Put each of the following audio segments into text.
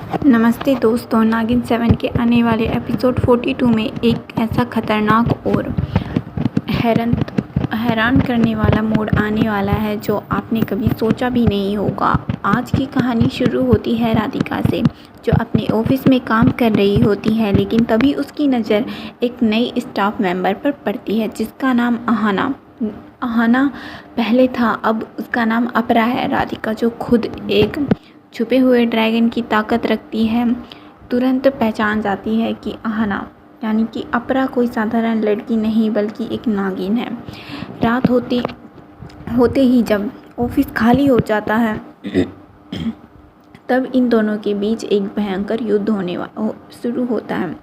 नमस्ते दोस्तों, नागिन 7 के आने वाले एपिसोड 42 में एक ऐसा खतरनाक और हैरान करने वाला मोड़ आने वाला है जो आपने कभी सोचा भी नहीं होगा। आज की कहानी शुरू होती है राधिका से, जो अपने ऑफिस में काम कर रही होती है, लेकिन तभी उसकी नज़र एक नई स्टाफ मेंबर पर पड़ती है जिसका नाम अहाना पहले था, अब उसका नाम अपरा है। राधिका, जो खुद एक छुपे हुए ड्रैगन की ताकत रखती है, तुरंत पहचान जाती है कि अहाना यानी कि अपरा कोई साधारण लड़की नहीं बल्कि एक नागिन है। रात होते ही जब ऑफिस खाली हो जाता है तब इन दोनों के बीच एक भयंकर युद्ध शुरू होता है।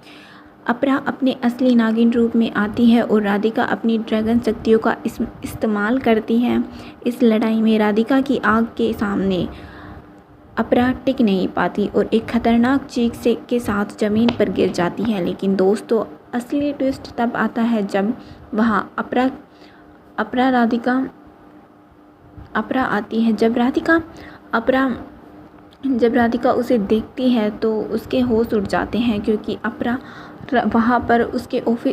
अपरा अपने असली नागिन रूप में आती है और राधिका अपनी ड्रैगन शक्तियों का इस्तेमाल करती है। इस लड़ाई में राधिका की आग के सामने अपरा टिक नहीं पाती और एक खतरनाक चीख के साथ ज़मीन पर गिर जाती है। लेकिन दोस्तों, असली ट्विस्ट तब आता है जब वहाँ अपरा आती है। जब राधिका उसे देखती है तो उसके होश उड़ जाते हैं, क्योंकि अपरा वहाँ पर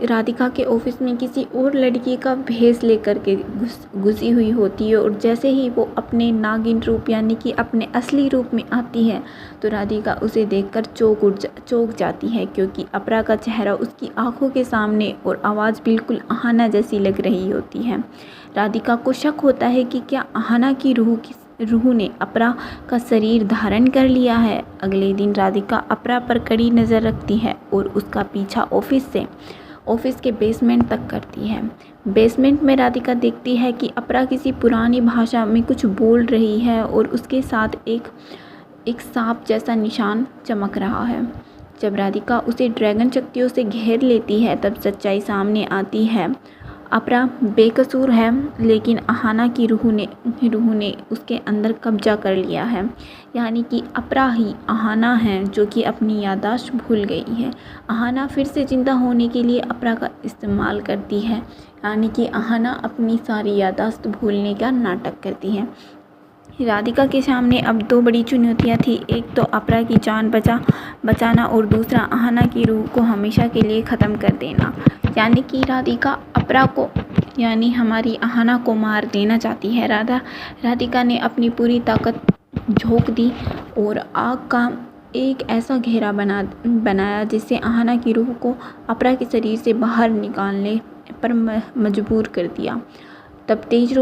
राधिका के ऑफिस में किसी और लड़की का भेष लेकर के घुसी हुई होती है। और जैसे ही वो अपने नागिन रूप यानी कि अपने असली रूप में आती है तो राधिका उसे देखकर चौंक जाती है, क्योंकि अपरा का चेहरा उसकी आंखों के सामने और आवाज़ बिल्कुल अहाना जैसी लग रही होती है। राधिका को शक होता है कि क्या अहाना की रूह ने अपरा का शरीर धारण कर लिया है। अगले दिन राधिका अपरा पर कड़ी नज़र रखती है और उसका पीछा ऑफिस के बेसमेंट तक करती है। बेसमेंट में राधिका देखती है कि अपरा किसी पुरानी भाषा में कुछ बोल रही है और उसके साथ एक सांप जैसा निशान चमक रहा है। जब राधिका उसे ड्रैगन शक्तियों से घेर लेती है तब सच्चाई सामने आती है। अपरा बेकसूर है, लेकिन अहाना की रूह ने उसके अंदर कब्जा कर लिया है। यानी कि अपरा ही अहाना है जो कि अपनी याददाश्त भूल गई है। अहाना फिर से जिंदा होने के लिए अपरा का इस्तेमाल करती है, यानी कि अहाना अपनी सारी याददाश्त भूलने का नाटक करती है। राधिका के सामने अब दो बड़ी चुनौतियाँ थी, एक तो अपरा की जान बचाना और दूसरा अहाना की रूह को हमेशा के लिए ख़त्म कर देना। यानी कि राधिका अपरा को यानी हमारी अहाना को मार देना चाहती है। राधिका ने अपनी पूरी ताकत झोंक दी और आग का एक ऐसा घेरा बनाया जिससे अहाना की रूह को अपरा के शरीर से बाहर निकालने पर मजबूर कर दिया। तब तेज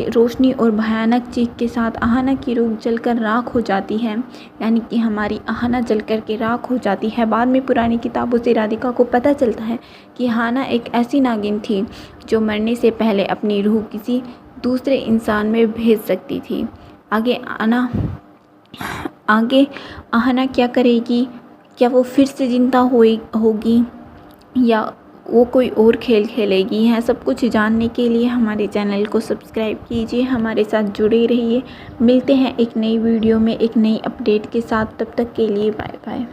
रोशनी और भयानक चीख के साथ अहाना की रूह जलकर राख हो जाती है, यानी कि हमारी अहाना जलकर के राख हो जाती है। बाद में पुरानी किताबों से राधिका को पता चलता है कि अहाना एक ऐसी नागिन थी जो मरने से पहले अपनी रूह किसी दूसरे इंसान में भेज सकती थी। आगे अहाना क्या करेगी? क्या वो फिर से जिंदा होगी या वो कोई और खेल खेलेगी? यह सब कुछ जानने के लिए हमारे चैनल को सब्सक्राइब कीजिए, हमारे साथ जुड़े रहिए। मिलते हैं एक नई वीडियो में एक नई अपडेट के साथ, तब तक के लिए बाय बाय।